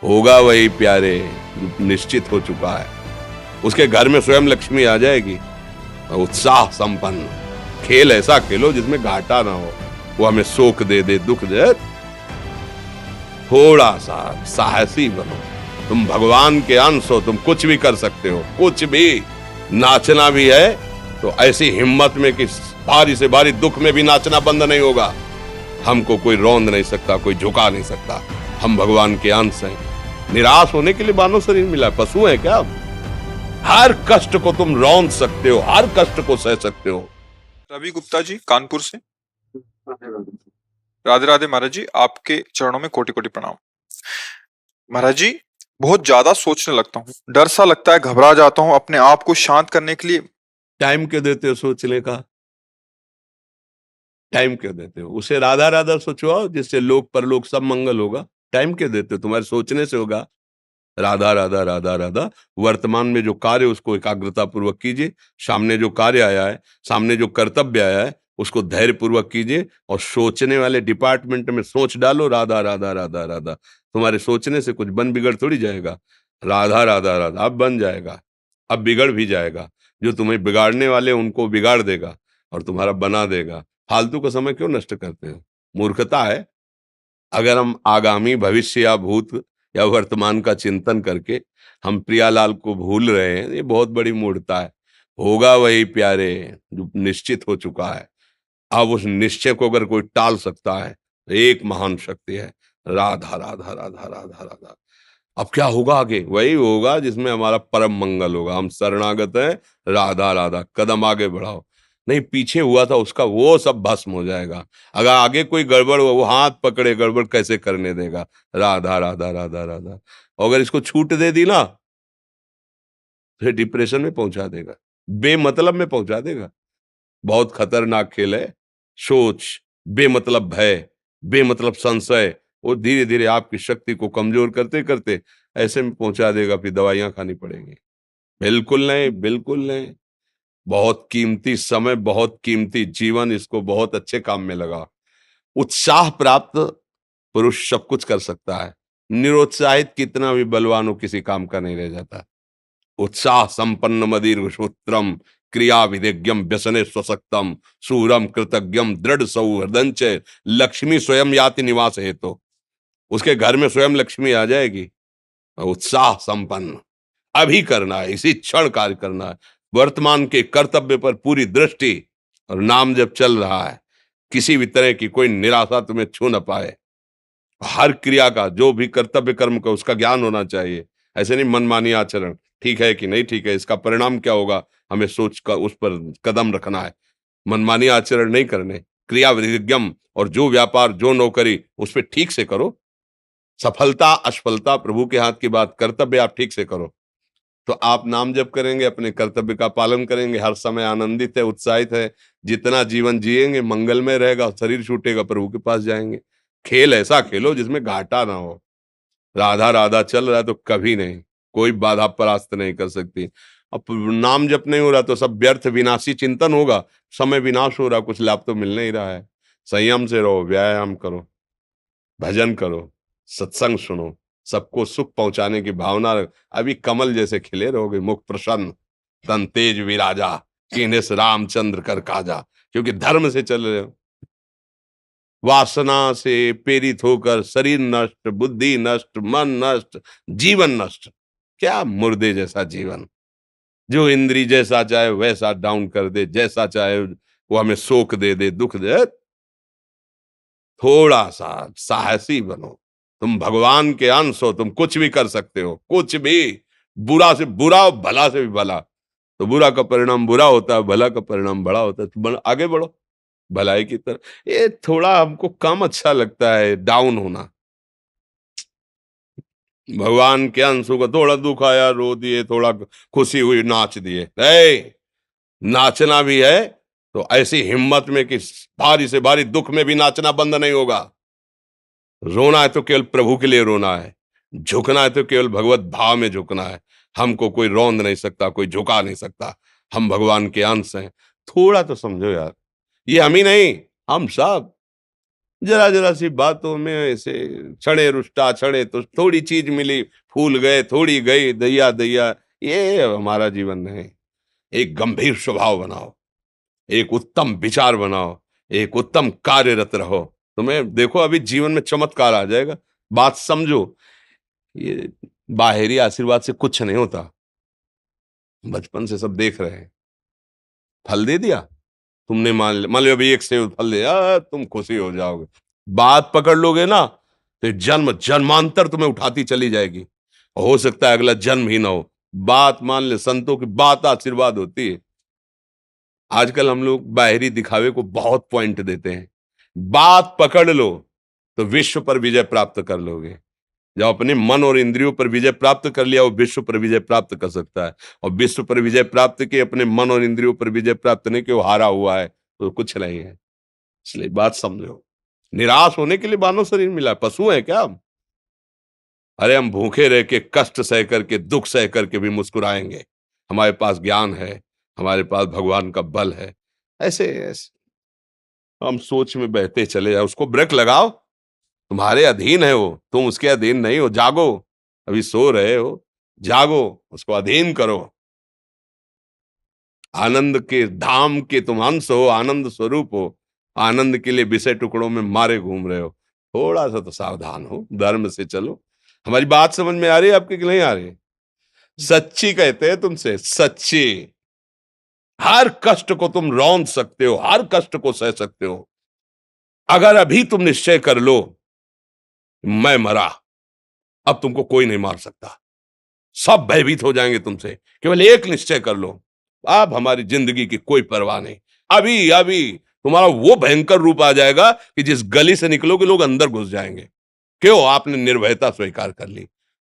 होगा वही प्यारे जो निश्चित हो चुका है। उसके घर में स्वयं लक्ष्मी आ जाएगी। और उत्साह संपन्न खेल ऐसा खेलो जिसमें घाटा ना हो। वो हमें शोक दे दे, दुख दे, थोड़ा सा साहसी बनो। तुम भगवान के अंश हो, तुम कुछ भी कर सकते हो, कुछ भी। नाचना भी है तो ऐसी हिम्मत में कि भारी से भारी दुख में भी नाचना बंद नहीं होगा। हमको कोई रौंद नहीं सकता, कोई झुका नहीं सकता। हम भगवान के अंश हैं। निराश होने के लिए मानव शरीर मिला, पशु है क्या? हर कष्ट को तुम रौंद सकते हो, हर कष्ट को सह सकते हो। रवि गुप्ता जी कानपुर से। राधे राधे महाराज जी, आपके चरणों में कोटि कोटि प्रणाम। महाराज जी, बहुत ज्यादा सोचने लगता हूँ, डर सा लगता है, घबरा जाता हूँ। अपने आप को शांत करने के लिए टाइम क्यों देते हो सोचने का? टाइम क्यों देते हो? उसे राधा राधा सोचवाओ, जिससे लोक परलोक सब मंगल होगा। टाइम क्यों देते हो? तुम्हारे सोचने से होगा। राधा राधा राधा राधा। वर्तमान में जो कार्य उसको एकाग्रता पूर्वक कीजिए। सामने जो कार्य आया है, सामने जो कर्तव्य आया है, उसको धैर्य पूर्वक कीजिए। और सोचने वाले डिपार्टमेंट में सोच डालो राधा राधा राधा राधा। तुम्हारे सोचने से कुछ बन बिगड़ थोड़ी जाएगा। राधा राधा राधा अब बन जाएगा, अब बिगड़ भी जाएगा। जो तुम्हें बिगाड़ने वाले उनको बिगाड़ देगा और तुम्हारा बना देगा। फालतू का समय क्यों नष्ट करते हो? मूर्खता है। अगर हम आगामी भविष्य या भूत या वर्तमान का चिंतन करके हम प्रियालाल को भूल रहे हैं, ये बहुत बड़ी मूर्खता है। होगा वही प्यारे जो निश्चित हो चुका है। अब उस निश्चय को अगर कोई टाल सकता है तो एक महान शक्ति है। राधा राधा राधा राधा राधा। अब क्या होगा आगे? वही होगा जिसमें हमारा परम मंगल होगा। हम शरणागत हैं, राधा राधा। कदम आगे बढ़ाओ। नहीं, पीछे हुआ था उसका वो सब भस्म हो जाएगा। अगर आगे कोई गड़बड़ हुआ, वो हाथ पकड़े गड़बड़ कैसे करने देगा? राधा राधा राधा राधा। और अगर इसको छूट दे दी ना तो डिप्रेशन में पहुंचा देगा, बेमतलब में पहुंचा देगा। बहुत खतरनाक खेल है। सोच, बेमतलब भय, बेमतलब संशय, वो धीरे धीरे आपकी शक्ति को कमजोर करते करते ऐसे में पहुंचा देगा, फिर दवाइयां खानी पड़ेंगी। बिल्कुल नहीं, बिल्कुल नहीं। बहुत कीमती समय, बहुत कीमती जीवन, इसको बहुत अच्छे काम में लगा। उत्साह प्राप्त पुरुष सब कुछ कर सकता है। निरुत्साहित कितना भी बलवान हो, किसी काम का नहीं रह जाता। उत्साह संपन्न मदीर्घ सूत्रम क्रिया विधिज्ञम व्यसने स्वसक्तम सूरम कृतज्ञम दृढ़ सौहृदंच लक्ष्मी स्वयं याति निवास हेतु। उसके घर में स्वयं लक्ष्मी आ जाएगी। उत्साह संपन्न अभी करना है, इसी क्षण कार्य करना है। वर्तमान के कर्तव्य पर पूरी दृष्टि। और नाम जब चल रहा है, किसी भी तरह की कोई निराशा तुम्हें छू न पाए। हर क्रिया का, जो भी कर्तव्य कर्म का, उसका ज्ञान होना चाहिए। ऐसे नहीं मनमानी आचरण, ठीक है कि नहीं ठीक है, इसका परिणाम क्या होगा, हमें सोच का उस पर कदम रखना है। मनमानी आचरण नहीं करने। क्रिया विधिज्ञम, और जो व्यापार जो नौकरी उस पर ठीक से करो। सफलता असफलता प्रभु के हाथ की बात, कर्तव्य आप ठीक से करो तो आप नाम जप करेंगे, अपने कर्तव्य का पालन करेंगे, हर समय आनंदित है, उत्साहित है। जितना जीवन जिएंगे मंगलमय रहेगा। शरीर छूटेगा, प्रभु के पास जाएंगे। खेल ऐसा खेलो जिसमें घाटा ना हो। राधा राधा चल रहा है तो कभी नहीं, कोई बाधा परास्त नहीं कर सकती। अब नाम जप नहीं हो रहा तो सब व्यर्थ विनाशी चिंतन होगा। समय विनाश हो रहा, कुछ लाभ तो मिल नहीं रहा है। संयम से रहो, व्यायाम करो, भजन करो, सत्संग सुनो, सबको सुख पहुंचाने की भावना रख। अभी कमल जैसे खिले रहोगे, मुख प्रसन्न, तन तेज विराजा, कीन्हिस रामचंद्र कर काजा। क्योंकि धर्म से चल रहे हो। वासना से प्रेरित होकर शरीर नष्ट, बुद्धि नष्ट, मन नष्ट, जीवन नष्ट। क्या मुर्दे जैसा जीवन, जो इंद्री जैसा चाहे वैसा डाउन कर दे, जैसा चाहे वो हमें शोक दे दे, दुख दे। थोड़ा सा साहसी बनो। तुम भगवान के अंश हो, तुम कुछ भी कर सकते हो, कुछ भी। बुरा से बुरा और भला से भी भला। तो बुरा का परिणाम बुरा होता है, भला का परिणाम बड़ा होता है। तो आगे बढ़ो भलाई की तरफ। ये थोड़ा हमको कम अच्छा लगता है डाउन होना। भगवान के अंश को थोड़ा दुख आया रो दिए, थोड़ा खुशी हुई नाच दिए। नाचना भी है तो ऐसी हिम्मत में कि भारी से भारी दुख में भी नाचना बंद नहीं होगा। रोना है तो केवल प्रभु के लिए रोना है। झुकना है तो केवल भगवत भाव में झुकना है। हमको कोई रौंद नहीं सकता, कोई झुका नहीं सकता। हम भगवान के अंश हैं। थोड़ा तो समझो यार, ये हम ही नहीं, हम सब। जरा जरा सी बातों में ऐसे क्षणे रुष्टा क्षणे तो थोड़ी चीज मिली, फूल गए, थोड़ी गई, दैया दैया। ये हमारा जीवन नहीं। एक गंभीर स्वभाव बनाओ, एक उत्तम विचार बनाओ, एक उत्तम कार्यरत रहो। तुम्हें देखो अभी जीवन में चमत्कार आ जाएगा। बात समझो, ये बाहरी आशीर्वाद से कुछ नहीं होता। बचपन से सब देख रहे हैं। फल दे दिया, तुमने मान लो अभी एक सेब फल दिया, तुम खुशी हो जाओगे। बात पकड़ लोगे ना, तो जन्म जन्मांतर तुम्हें उठाती चली जाएगी। हो सकता है अगला जन्म ही ना हो। बात मान ले, संतों की बात आशीर्वाद होती है। आजकल हम लोग बाहरी दिखावे को बहुत पॉइंट देते हैं। बात पकड़ लो तो विश्व पर विजय प्राप्त कर लोगे। जब अपने मन और इंद्रियों पर विजय प्राप्त कर लिया, वो विश्व पर विजय प्राप्त कर सकता है। और विश्व पर विजय प्राप्त किए, अपने मन और इंद्रियों पर विजय प्राप्त नहीं कि वो हारा हुआ है, तो कुछ नहीं है। इसलिए बात समझो। निराश होने के लिए मानव शरीर मिला, पशु है क्या हम? अरे हम भूखे रह के, कष्ट सह करके, दुख सह करके भी मुस्कुराएंगे। हमारे पास ज्ञान है, हमारे पास भगवान का बल है। ऐसे ऐसे हम सोच में बहते चले जाओ, उसको ब्रेक लगाओ। तुम्हारे अधीन है वो, तुम उसके अधीन नहीं हो। जागो, अभी सो रहे हो, जागो, उसको अधीन करो। आनंद के धाम के तुम अंश हो, आनंद स्वरूप हो। आनंद के लिए विषय टुकड़ों में मारे घूम रहे हो। थोड़ा सा तो सावधान हो, धर्म से चलो। हमारी बात समझ में आ रही है आपकी कि नहीं आ रही? सच्ची कहते हैं तुमसे, सच्ची। हर कष्ट को तुम रौंद सकते हो, हर कष्ट को सह सकते हो, अगर अभी तुम निश्चय कर लो मैं मरा, अब तुमको कोई नहीं मार सकता। सब भयभीत हो जाएंगे तुमसे। केवल एक निश्चय कर लो, अब हमारी जिंदगी की कोई परवाह नहीं। अभी अभी तुम्हारा वो भयंकर रूप आ जाएगा कि जिस गली से निकलोगे लोग अंदर घुस जाएंगे। क्यों? आपने निर्भयता स्वीकार कर ली।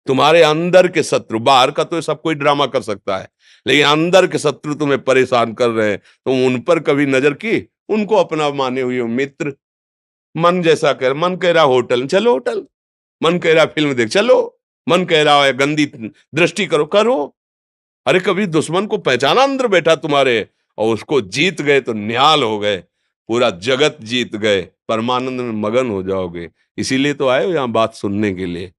तुम्हारे अंदर के शत्रु, बाहर का तो सब कोई ड्रामा कर सकता है, लेकिन अंदर के शत्रु तुम्हें परेशान कर रहे हैं, तुम उन पर कभी नजर की? उनको अपना माने हुए हो मित्र। मन जैसा कर, मन कह रहा होटल चलो, होटल। मन कह रहा फिल्म देख चलो। मन कह रहा है गंदी दृष्टि करो, करो। अरे कभी दुश्मन को पहचाना अंदर बैठा तुम्हारे, और उसको जीत गए तो निहाल हो गए। पूरा जगत जीत गए, परमानंद में मगन हो जाओगे। इसीलिए तो आए हो यहां बात सुनने के लिए,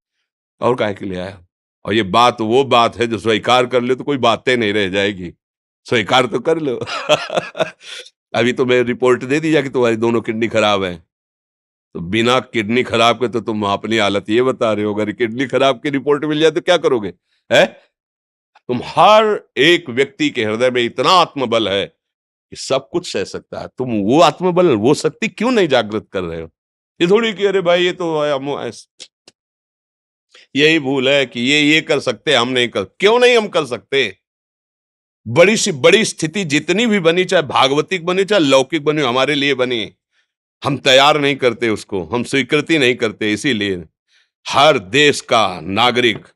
और काहे के लिए आए हो? और ये बात वो बात है जो स्वीकार कर ले तो कोई बातें नहीं रह जाएगी। स्वीकार तो कर लो। अभी तो मैं रिपोर्ट दे दी जाके तुम्हारी दोनों किडनी खराब है, तो बिना किडनी खराब के तो तुम अपनी हालत ये बता रहे हो। अगर किडनी खराब की रिपोर्ट मिल जाए तो क्या करोगे? है? तुम हर एक व्यक्ति के हृदय में इतना आत्मबल है कि सब कुछ सह सकता है। तुम वो आत्मबल, वो शक्ति क्यों नहीं जागृत कर रहे हो? ये थोड़ी कि अरे भाई ये तो यही भूल है कि ये कर सकते हैं, हम नहीं कर। क्यों नहीं हम कर सकते? बड़ी सी बड़ी स्थिति जितनी भी बनी, चाहे भागवतिक बनी चाहे लौकिक बनी, हमारे लिए बनी, हम तैयार नहीं करते उसको, हम स्वीकृति नहीं करते। इसीलिए हर देश का नागरिक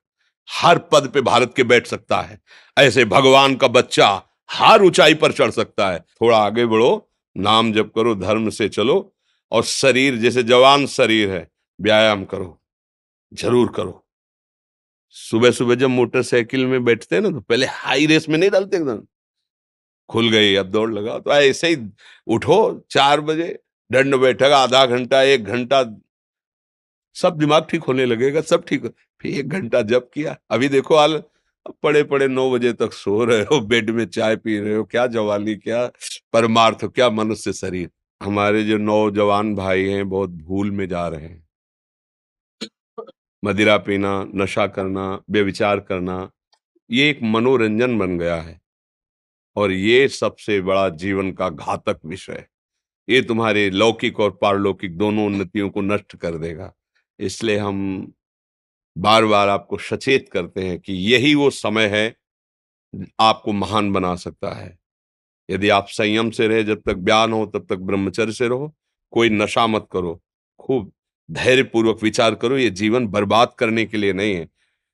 हर पद पे भारत के बैठ सकता है। ऐसे भगवान का बच्चा हर ऊंचाई पर चढ़ सकता है। थोड़ा आगे बढ़ो, नाम जप करो, धर्म से चलो, और शरीर जैसे जवान शरीर है, व्यायाम करो, जरूर करो। सुबह सुबह जब मोटरसाइकिल में बैठते हैं ना, तो पहले हाई रेस में नहीं डालते, एकदम खुल गई अब दौड़ लगाओ, तो ऐसे ही उठो 4 बजे, दंड बैठक आधा घंटा 1 घंटा, सब दिमाग ठीक होने लगेगा, सब ठीक फिर 1 घंटा जब किया। अभी देखो हाल, अब पड़े पड़े 9 बजे तक सो रहे हो, बेड में चाय पी रहे हो। क्या जवानी, क्या परमार्थ, क्या मनुष्य शरीर। हमारे जो नौजवान भाई हैं बहुत भूल में जा रहे हैं। मदिरा पीना, नशा करना, व्यभिचार करना, ये एक मनोरंजन बन गया है, और ये सबसे बड़ा जीवन का घातक विषय है। ये तुम्हारे लौकिक और पारलौकिक दोनों उन्नतियों को नष्ट कर देगा। इसलिए हम बार बार आपको सचेत करते हैं कि यही वो समय है आपको महान बना सकता है। यदि आप संयम से रहे, जब तक ज्ञान हो तब तक ब्रह्मचर्य से रहो, कोई नशा मत करो, खूब धैर्य पूर्वक विचार करो। ये जीवन बर्बाद करने के लिए नहीं है,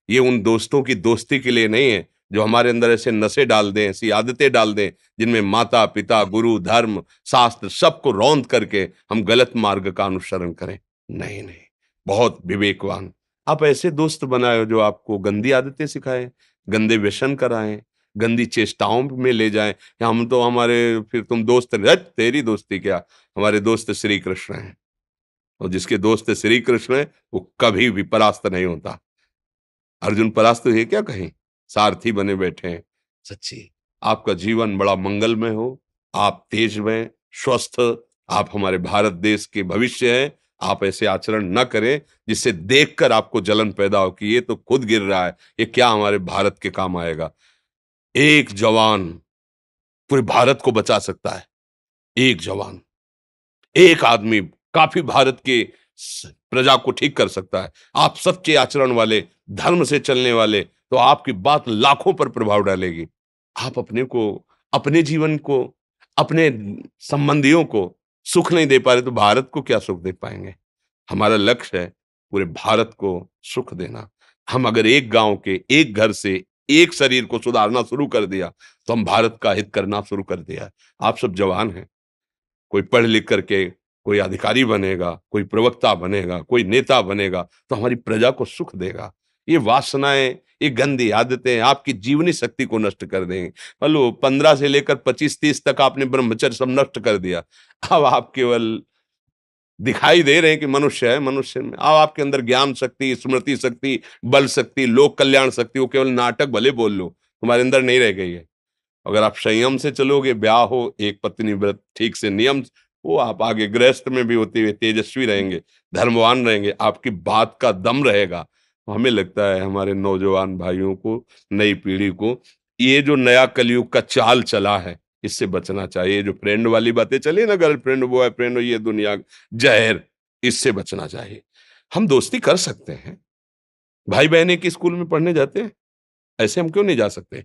ये उन दोस्तों की दोस्ती के लिए नहीं है जो हमारे अंदर ऐसे नशे डाल दें, ऐसी आदतें डाल दें जिनमें माता पिता, गुरु, धर्म, शास्त्र सबको रौंद करके हम गलत मार्ग का अनुसरण करें। नहीं नहीं, बहुत विवेकवान। आप ऐसे दोस्त बनाए जो आपको गंदी आदतें सिखाएं, गंदे व्यसन कराएं, गंदी चेष्टाओं में ले जाएं। कि हम तो हमारे, फिर तुम दोस्त, तेरी दोस्ती क्या, हमारे दोस्त श्री कृष्ण हैं। और जिसके दोस्त श्री कृष्ण है वो कभी भी परास्त नहीं होता। अर्जुन परास्त हुए क्या कहीं, सारथी बने बैठे हैं। सच्ची आपका जीवन बड़ा मंगलमय हो, आप तेज में स्वस्थ, आप हमारे भारत देश के भविष्य हैं। आप ऐसे आचरण न करें जिससे देखकर आपको जलन पैदा हो कि ये तो खुद गिर रहा है, ये क्या हमारे भारत के काम आएगा। एक जवान पूरे भारत को बचा सकता है, एक जवान, एक आदमी काफी भारत के प्रजा को ठीक कर सकता है। आप सच्चे आचरण वाले, धर्म से चलने वाले, तो आपकी बात लाखों पर प्रभाव डालेगी। आप अपने को, अपने जीवन को, अपने संबंधियों को सुख नहीं दे पा रहे तो भारत को क्या सुख दे पाएंगे। हमारा लक्ष्य है पूरे भारत को सुख देना। हम अगर एक गांव के, एक घर से, एक शरीर को सुधारना शुरू कर दिया तो हम भारत का हित करना शुरू कर दिया। आप सब जवान हैं, कोई पढ़ लिख करके कोई अधिकारी बनेगा, कोई प्रवक्ता बनेगा, कोई नेता बनेगा तो हमारी प्रजा को सुख देगा। ये वासनाएं, ये गंदी आदतें आपकी जीवनी शक्ति को नष्ट कर देंगे। मान लो 15 से लेकर 25-30 तक आपने ब्रह्मचर्य सब नष्ट कर दिया। अब आप केवल दिखाई दे रहे हैं कि मनुष्य है, मनुष्य में अब आपके अंदर ज्ञान शक्ति, स्मृति शक्ति, बल शक्ति, लोक कल्याण शक्ति, वो केवल नाटक भले बोल लो, तुम्हारे अंदर नहीं रह गई है। अगर आप संयम से चलोगे, ब्याह हो, एक पत्नी व्रत ठीक से नियम, वो आप आगे गृहस्थ में भी होते हुए तेजस्वी रहेंगे, धर्मवान रहेंगे, आपकी बात का दम रहेगा। तो हमें लगता है हमारे नौजवान भाइयों को, नई पीढ़ी को, ये जो नया कलयुग का चाल चला है इससे बचना चाहिए। जो फ्रेंड वाली बातें चली ना, गर्लफ्रेंड, बॉयफ्रेंड, ये दुनिया जहर, इससे बचना चाहिए। हम दोस्ती कर सकते हैं, भाई बहन एक ही स्कूल में पढ़ने जाते हैं, ऐसे हम क्यों नहीं जा सकते।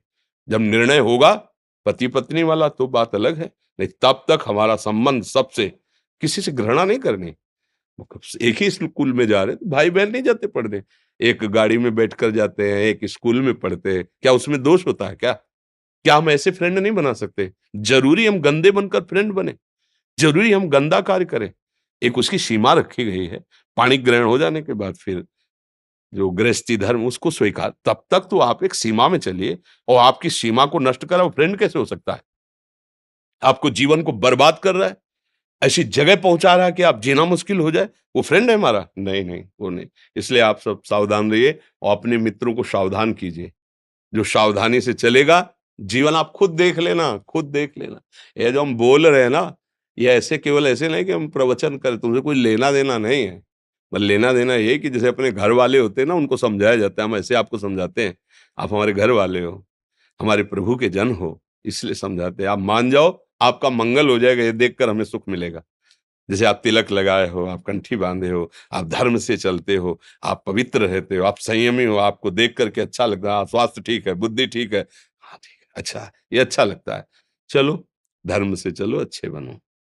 जब निर्णय होगा पति पत्नी वाला तो बात अलग है, नहीं तब तक हमारा संबंध सबसे, किसी से घृणा नहीं करनी। एक ही स्कूल में जा रहे तो भाई बहन नहीं जाते पढ़ने, एक गाड़ी में बैठकर जाते हैं, एक स्कूल में पढ़ते हैं, क्या उसमें दोष होता है क्या? क्या हम ऐसे फ्रेंड नहीं बना सकते? जरूरी हम गंदे बनकर फ्रेंड बने? जरूरी हम गंदा कार्य करें? एक उसकी सीमा रखी गई है। पाणी ग्रहण हो जाने के बाद फिर जो गृहस्थी धर्म उसको स्वीकार, तब तक तो आप एक सीमा में चलिए। और आपकी सीमा को नष्ट करा वो फ्रेंड कैसे हो सकता है? आपको जीवन को बर्बाद कर रहा है, ऐसी जगह पहुंचा रहा है कि आप जीना मुश्किल हो जाए, वो फ्रेंड है हमारा? नहीं नहीं, वो नहीं। इसलिए आप सब सावधान रहिए और अपने मित्रों को सावधान कीजिए। जो सावधानी से चलेगा, जीवन आप खुद देख लेना, खुद देख लेना। ये जो हम बोल रहे हैं ना, ये ऐसे केवल ऐसे नहीं कि हम प्रवचन करें, तुमसे कोई लेना देना नहीं है। बस लेना देना ये है कि जैसे अपने घर वाले होते हैं ना, उनको समझाया जाता है, हम ऐसे आपको समझाते हैं। आप हमारे घर वाले हो, हमारे प्रभु के जन हो, इसलिए समझाते हैं। आप मान जाओ, आपका मंगल हो जाएगा, ये देखकर हमें सुख मिलेगा। जैसे आप तिलक लगाए हो, आप कंठी बांधे हो, आप धर्म से चलते हो, आप पवित्र रहते हो, आप संयमी हो, आपको देख करके अच्छा लगता है, हाँ, स्वास्थ्य ठीक है, बुद्धि ठीक है, हाँ ठीक है, अच्छा है, ये अच्छा लगता है। चलो, धर्म से चलो, अच्छे बनो।